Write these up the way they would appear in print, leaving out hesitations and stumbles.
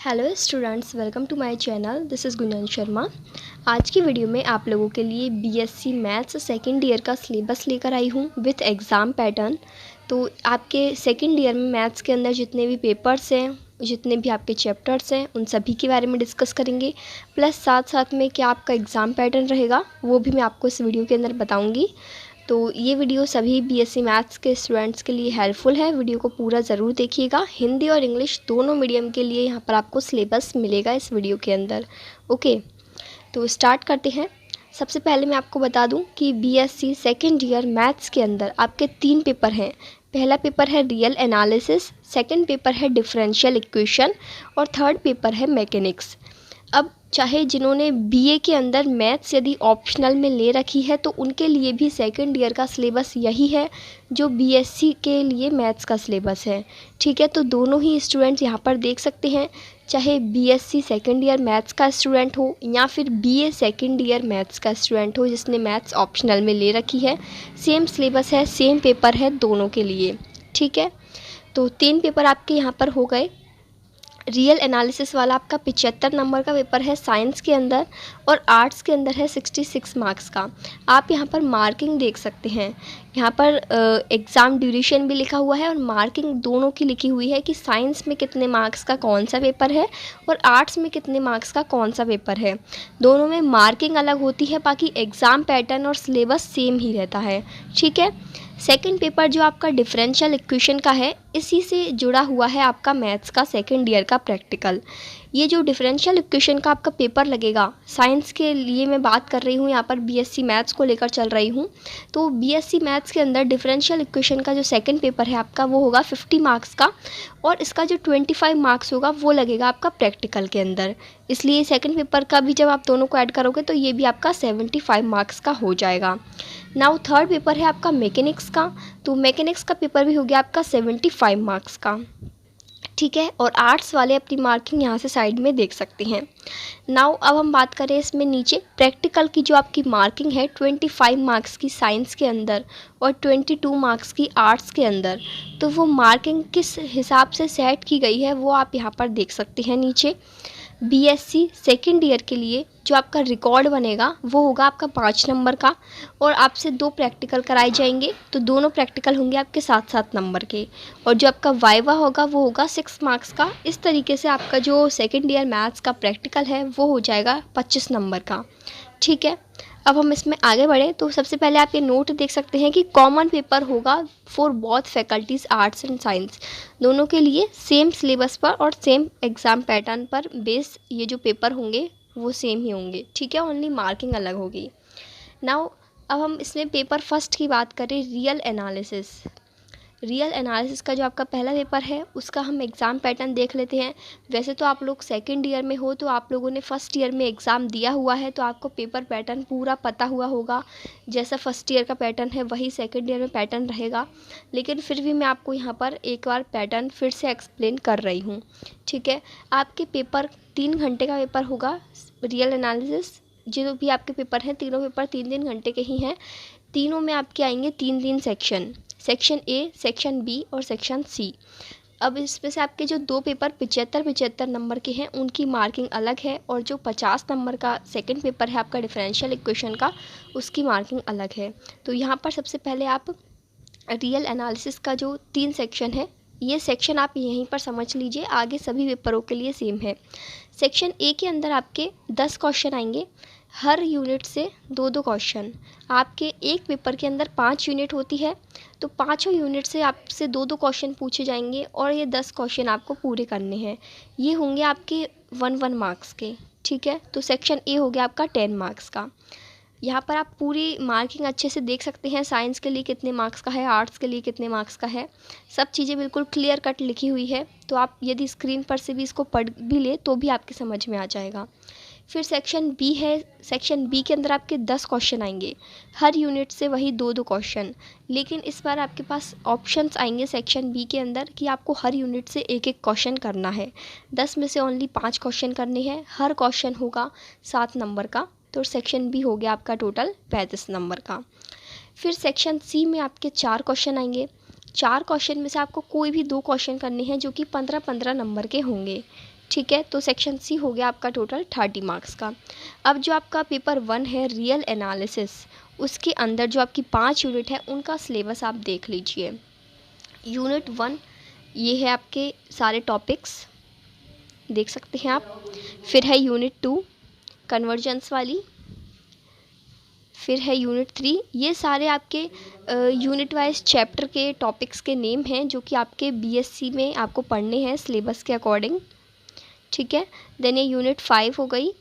Hello students, welcome to my channel. This is Gunjan Sharma. आज की video में आप लोगों के लिए बीएससी मैथ्स सेकेंड ईयर का सिलेबस लेकर आई हूँ विथ एग्ज़ाम पैटर्न। तो आपके सेकेंड ईयर में मैथ्स के अंदर जितने भी पेपर्स हैं, जितने भी आपके चैप्टर्स हैं, उन सभी के बारे में डिस्कस करेंगे। प्लस साथ साथ में क्या आपका एग्ज़ाम पैटर्न रहेगा वो भी मैं आपको इस वीडियो के अंदर बताऊँगी। तो ये वीडियो सभी बीएससी मैथ्स के स्टूडेंट्स के लिए हेल्पफुल है। वीडियो को पूरा ज़रूर देखिएगा। हिंदी और इंग्लिश दोनों मीडियम के लिए यहाँ पर आपको सिलेबस मिलेगा इस वीडियो के अंदर। ओके, तो स्टार्ट करते हैं। सबसे पहले मैं आपको बता दूं कि बीएससी सेकेंड ईयर मैथ्स के अंदर आपके 3 पेपर हैं। पहला पेपर है रियल एनालिसिस, सेकंड पेपर है डिफरेंशियल इक्वेशन और थर्ड पेपर है मैकेनिक्स। अब चाहे जिन्होंने बीए के अंदर मैथ्स यदि ऑप्शनल में ले रखी है तो उनके लिए भी सेकंड ईयर का सिलेबस यही है जो बीएससी के लिए मैथ्स का सिलेबस है। ठीक है, तो दोनों ही स्टूडेंट्स यहाँ पर देख सकते हैं, चाहे बीएससी सेकंड ईयर मैथ्स का स्टूडेंट हो या फिर बीए सेकंड ईयर मैथ्स का स्टूडेंट हो जिसने मैथ्स ऑप्शनल में ले रखी है, सेम सिलेबस है, सेम पेपर है दोनों के लिए। ठीक है, तो 3 पेपर आपके यहाँ पर हो गए। रियल एनालिसिस वाला आपका 75 नंबर का पेपर है साइंस के अंदर और आर्ट्स के अंदर है 66 मार्क्स का। आप यहाँ पर मार्किंग देख सकते हैं, यहाँ पर एग्ज़ाम ड्यूरेशन भी लिखा हुआ है और मार्किंग दोनों की लिखी हुई है कि साइंस में कितने मार्क्स का कौन सा पेपर है और आर्ट्स में कितने मार्क्स का कौन सा पेपर है। दोनों में मार्किंग अलग होती है, बाकी एग्ज़ाम पैटर्न और सिलेबस सेम ही रहता है। ठीक है, सेकंड पेपर जो आपका डिफरेंशियल इक्वेशन का है, इसी से जुड़ा हुआ है आपका मैथ्स का सेकंड ईयर का प्रैक्टिकल। ये जो डिफरेंशियल इक्वेशन का आपका पेपर लगेगा, साइंस के लिए मैं बात कर रही हूँ, यहाँ पर बीएससी मैथ्स को लेकर चल रही हूँ। तो बीएससी मैथ्स के अंदर डिफरेंशियल इक्वेशन का जो सेकंड पेपर है आपका वो होगा 50 मार्क्स का और इसका जो 25 मार्क्स होगा वो लगेगा आपका प्रैक्टिकल के अंदर। इसलिए सेकंड पेपर का भी जब आप दोनों को ऐड करोगे तो ये भी आपका 75 मार्क्स का हो जाएगा। नाउ थर्ड पेपर है आपका मैकेनिक्स का, तो मैकेनिक्स का पेपर भी हो गया आपका 75 मार्क्स का। ठीक है, और आर्ट्स वाले अपनी मार्किंग यहाँ से साइड में देख सकते हैं। नाउ अब हम बात करें इसमें नीचे प्रैक्टिकल की जो आपकी मार्किंग है 25 मार्क्स की साइंस के अंदर और 22 मार्क्स की आर्ट्स के अंदर, तो वो मार्किंग किस हिसाब से सेट की गई है वो आप यहाँ पर देख सकते हैं नीचे। बीएससी सेकेंड ईयर के लिए जो आपका रिकॉर्ड बनेगा वो होगा आपका 5 नंबर का और आपसे 2 प्रैक्टिकल कराए जाएंगे, तो दोनों प्रैक्टिकल होंगे आपके 7-7 नंबर के और जो आपका वाइवा होगा वो होगा 6 मार्क्स का। इस तरीके से आपका जो सेकेंड ईयर मैथ्स का प्रैक्टिकल है वो हो जाएगा 25 नंबर का। ठीक है, अब हम इसमें आगे बढ़े तो सबसे पहले आप ये नोट देख सकते हैं कि कॉमन पेपर होगा for both faculties arts and science, दोनों के लिए सेम सिलेबस पर और सेम एग्ज़ाम पैटर्न पर बेस ये जो पेपर होंगे वो सेम ही होंगे। ठीक है, ओनली मार्किंग अलग होगी। नाउ अब हम इसमें पेपर फर्स्ट की बात करें, रियल एनालिसिस। रियल एनालिसिस का जो आपका पहला पेपर है उसका हम एग्ज़ाम पैटर्न देख लेते हैं। वैसे तो आप लोग सेकंड ईयर में हो तो आप लोगों ने फर्स्ट ईयर में एग्ज़ाम दिया हुआ है, तो आपको पेपर पैटर्न पूरा पता हुआ होगा। जैसा फर्स्ट ईयर का पैटर्न है वही सेकंड ईयर में पैटर्न रहेगा, लेकिन फिर भी मैं आपको यहाँ पर एक बार पैटर्न फिर से एक्सप्लेन कर रही हूँ। ठीक है, आपके पेपर 3 घंटे का पेपर होगा रियल एनालिसिस। जो भी आपके पेपर हैं तीनों पेपर 3-3 घंटे के ही हैं। तीनों में आपके आएंगे 3-3 section, section A, section B और सेक्शन सी। अब इसमें से आपके जो 2 पेपर 75-75 नंबर के हैं उनकी मार्किंग अलग है और जो 50 नंबर का सेकंड पेपर है आपका डिफरेंशियल इक्वेशन का उसकी मार्किंग अलग है। तो यहाँ पर सबसे पहले आप रियल एनालिसिस का जो 3 सेक्शन है, ये सेक्शन आप यहीं पर समझ लीजिए, आगे सभी पेपरों के लिए सेम है। सेक्शन ए के अंदर आपके 10 क्वेश्चन आएंगे, हर यूनिट से 2-2 क्वेश्चन। आपके एक पेपर के अंदर 5 यूनिट होती है, तो पाँचों यूनिट से आपसे 2-2 क्वेश्चन पूछे जाएंगे और ये 10 क्वेश्चन आपको पूरे करने हैं। ये होंगे आपके 1-1 मार्क्स के। ठीक है, तो सेक्शन ए हो गया आपका 10 मार्क्स का। यहाँ पर आप पूरी मार्किंग अच्छे से देख सकते हैं, साइंस के लिए कितने मार्क्स का है, आर्ट्स के लिए कितने मार्क्स का है, सब चीज़ें बिल्कुल क्लियर कट लिखी हुई है। तो आप यदि स्क्रीन पर से भी इसको पढ़ भी ले तो भी आपके समझ में आ जाएगा। फिर सेक्शन बी है, सेक्शन बी के अंदर आपके 10 क्वेश्चन आएंगे, हर यूनिट से वही 2-2 क्वेश्चन, लेकिन इस बार आपके पास ऑप्शंस आएंगे सेक्शन बी के अंदर कि आपको हर यूनिट से 1-1 क्वेश्चन करना है। 10 में से ओनली 5 क्वेश्चन करने हैं, हर क्वेश्चन होगा 7 नंबर का, तो सेक्शन बी हो गया आपका टोटल 35 नंबर का। फिर सेक्शन सी में आपके 4 क्वेश्चन आएंगे, 4 क्वेश्चन में से आपको कोई भी 2 क्वेश्चन करने हैं जो कि 15-15 नंबर के होंगे। ठीक है, तो सेक्शन सी हो गया आपका टोटल 30 मार्क्स का। अब जो आपका पेपर 1 है रियल एनालिसिस, उसके अंदर जो आपकी 5 यूनिट है उनका सिलेबस आप देख लीजिए। यूनिट 1 ये है आपके सारे टॉपिक्स, देख सकते हैं आप। फिर है यूनिट 2 कन्वर्जेंस वाली। फिर है यूनिट 3, ये सारे आपके यूनिट वाइज चैप्टर के टॉपिक्स के नेम हैं जो कि आपके बीएससी में आपको पढ़ने हैं सिलेबस के अकॉर्डिंग। ठीक है, देन ये यूनिट 5 हो गई।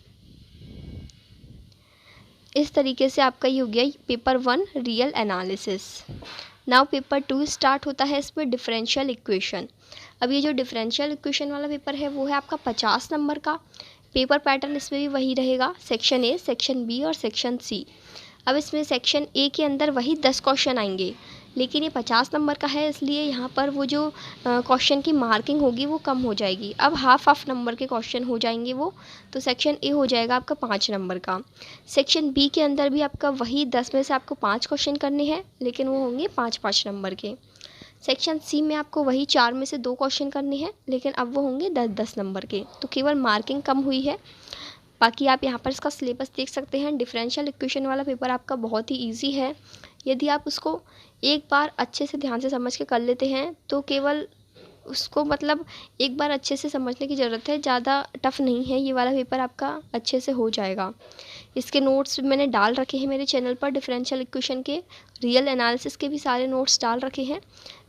इस तरीके से आपका ये हो गया paper 1 real analysis. Now paper 2 start होता है, इसमें डिफरेंशियल इक्वेशन। अब ये जो डिफरेंशियल इक्वेशन वाला पेपर है वो है आपका 50 नंबर का। पेपर पैटर्न इसमें भी वही रहेगा, सेक्शन ए, सेक्शन बी और सेक्शन सी। अब इसमें सेक्शन ए के अंदर वही 10 क्वेश्चन आएंगे, लेकिन ये 50 नंबर का है, इसलिए यहाँ पर वो जो क्वेश्चन की मार्किंग होगी वो कम हो जाएगी। अब हाफ नंबर के क्वेश्चन हो जाएंगे वो, तो सेक्शन ए हो जाएगा आपका 5 नंबर का। सेक्शन बी के अंदर भी आपका वही 10 में से आपको 5 क्वेश्चन करने हैं, लेकिन वो होंगे 5-5 नंबर के। सेक्शन सी में आपको वही 4 में से 2 क्वेश्चन करने हैं, लेकिन अब वो होंगे 10-10 नंबर के, तो केवल मार्किंग कम हुई है। बाकी आप यहाँ पर इसका सिलेबस देख सकते हैं। डिफरेंशियल इक्वेशन वाला पेपर आपका बहुत ही इजी है। यदि आप उसको एक बार अच्छे से ध्यान से समझ के कर लेते हैं तो केवल उसको मतलब एक बार अच्छे से समझने की ज़रूरत है, ज़्यादा टफ नहीं है। ये वाला पेपर आपका अच्छे से हो जाएगा। इसके नोट्स मैंने डाल रखे हैं मेरे चैनल पर, डिफरेंशियल इक्वेशन के, रियल एनालिसिस के भी सारे नोट्स डाल रखे हैं,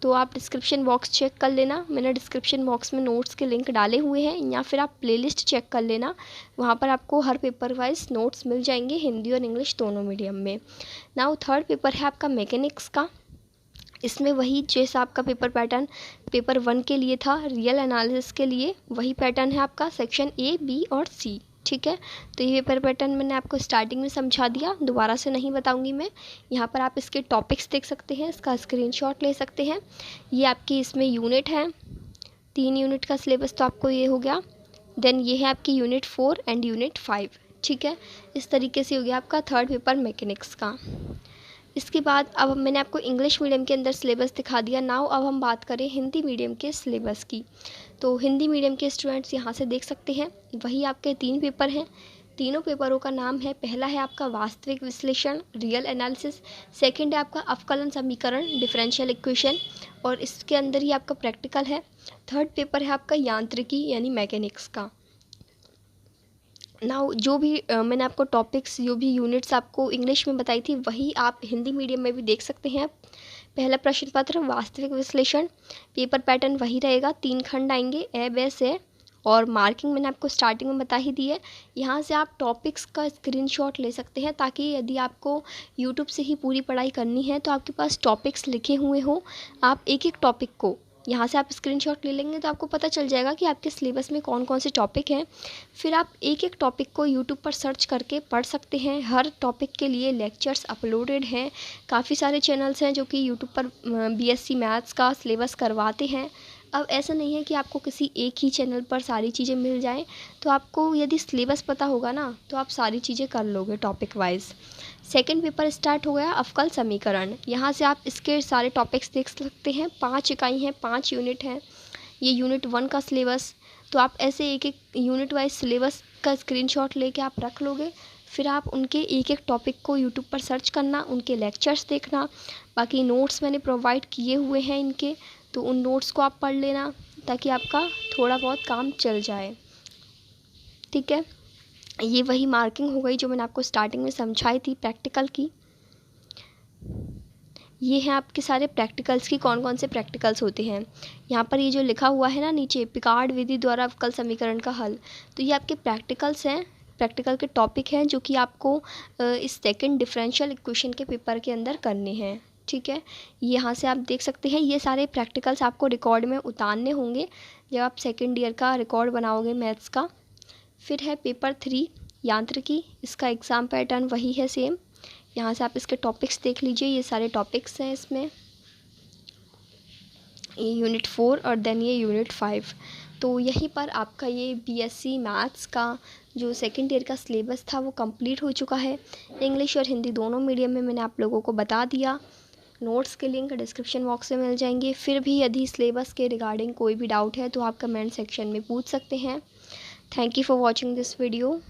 तो आप डिस्क्रिप्शन बॉक्स चेक कर लेना। मैंने डिस्क्रिप्शन बॉक्स में नोट्स के लिंक डाले हुए हैं, या फिर आप प्लेलिस्ट चेक कर लेना, वहाँ पर आपको हर पेपर वाइज नोट्स मिल जाएंगे, हिंदी और इंग्लिश दोनों मीडियम में। नाउ थर्ड पेपर है आपका मैकेनिक्स का। इसमें वही जैसा आपका पेपर पैटर्न पेपर 1 के लिए था रियल एनालिसिस के लिए, वही पैटर्न है आपका सेक्शन ए, बी और सी। ठीक है, तो ये पेपर पैटर्न मैंने आपको स्टार्टिंग में समझा दिया, दोबारा से नहीं बताऊंगी मैं। यहाँ पर आप इसके टॉपिक्स देख सकते हैं, इसका स्क्रीनशॉट ले सकते हैं। ये आपकी इसमें यूनिट है, 3 यूनिट का सिलेबस तो आपको ये हो गया। देन ये है आपकी यूनिट 4 एंड यूनिट 5। ठीक है, इस तरीके से हो गया आपका थर्ड पेपर मैकेनिक्स का। इसके बाद अब मैंने आपको इंग्लिश मीडियम के अंदर सिलेबस दिखा दिया। नाउ अब हम बात करें हिंदी मीडियम के सिलेबस की। तो हिंदी मीडियम के स्टूडेंट्स यहाँ से देख सकते हैं, वही आपके 3 पेपर हैं। तीनों पेपरों का नाम है, पहला है आपका वास्तविक विश्लेषण रियल एनालिसिस, सेकंड है आपका अवकलन समीकरण डिफरेंशियल इक्वेशन, और इसके अंदर ही आपका प्रैक्टिकल है। थर्ड पेपर है आपका यांत्रिकी यानी मैकेनिक्स का। नाउ जो भी मैंने आपको टॉपिक्स, जो भी यूनिट्स आपको इंग्लिश में बताई थी, वही आप हिंदी मीडियम में भी देख सकते हैं। पहला प्रश्न पत्र वास्तविक विश्लेषण, पेपर पैटर्न वही रहेगा, 3 खंड आएंगे, ए, बे, से, और मार्किंग मैंने आपको स्टार्टिंग में बता ही दी है। यहाँ से आप टॉपिक्स का स्क्रीनशॉट ले सकते हैं, ताकि यदि आपको यूट्यूब से ही पूरी पढ़ाई करनी है तो आपके पास टॉपिक्स लिखे हुए हों। आप एक एक टॉपिक को यहाँ से आप स्क्रीनशॉट ले लेंगे तो आपको पता चल जाएगा कि आपके सिलेबस में कौन कौन से टॉपिक हैं। फिर आप एक एक टॉपिक को यूट्यूब पर सर्च करके पढ़ सकते हैं। हर टॉपिक के लिए लेक्चर्स अपलोडेड हैं, काफ़ी सारे चैनल्स हैं जो कि यूट्यूब पर बीएससी मैथ्स का सिलेबस करवाते हैं। अब ऐसा नहीं है कि आपको किसी एक ही चैनल पर सारी चीज़ें मिल जाएं, तो आपको यदि सिलेबस पता होगा ना तो आप सारी चीज़ें कर लोगे topic wise. Second paper start हो गया अवकल समीकरण। यहाँ से आप इसके सारे टॉपिक्स देख सकते हैं, 5 इकाई हैं, 5 यूनिट हैं। ये यूनिट 1 का सिलेबस, तो आप ऐसे एक एक यूनिट वाइज सिलेबस का स्क्रीनशॉट लेके आप रख लोगे। फिर आप उनके एक एक टॉपिक को यूट्यूब पर सर्च करना, उनके लेक्चर्स देखना। बाकी नोट्स मैंने प्रोवाइड किए हुए हैं इनके, तो उन नोट्स को आप पढ़ लेना, ताकि आपका थोड़ा बहुत काम चल जाए। ठीक है, ये वही मार्किंग हो गई जो मैंने आपको स्टार्टिंग में समझाई थी प्रैक्टिकल की। ये हैं आपके सारे प्रैक्टिकल्स की, कौन कौन से प्रैक्टिकल्स होते हैं। यहाँ पर ये जो लिखा हुआ है ना नीचे, पिकार्ड विधि द्वारा अवकल समीकरण का हल, तो ये आपके प्रैक्टिकल्स हैं, प्रैक्टिकल के टॉपिक हैं जो कि आपको इस सेकंड डिफरेंशियल इक्वेशन के पेपर के अंदर करने हैं। ठीक है, यहाँ से आप देख सकते हैं, ये सारे प्रैक्टिकल्स आपको रिकॉर्ड में उतारने होंगे जब आप सेकेंड ईयर का रिकॉर्ड बनाओगे मैथ्स का। फिर है पेपर 3 यांत्रिकी, इसका एग्ज़ाम पैटर्न वही है सेम। यहाँ से आप इसके टॉपिक्स देख लीजिए, ये सारे टॉपिक्स हैं इसमें, ये यूनिट 4 और देन ये यूनिट 5। तो यहीं पर आपका ये बीएससी मैथ्स का जो सेकेंड ईयर का सिलेबस था वो कंप्लीट हो चुका है। इंग्लिश और हिंदी दोनों मीडियम में मैंने आप लोगों को बता दिया। नोट्स के लिंक डिस्क्रिप्शन बॉक्स में मिल जाएंगे। फिर भी यदि सिलेबस के रिगार्डिंग कोई भी डाउट है तो आप कमेंट सेक्शन में पूछ सकते हैं। Thank you for watching this video.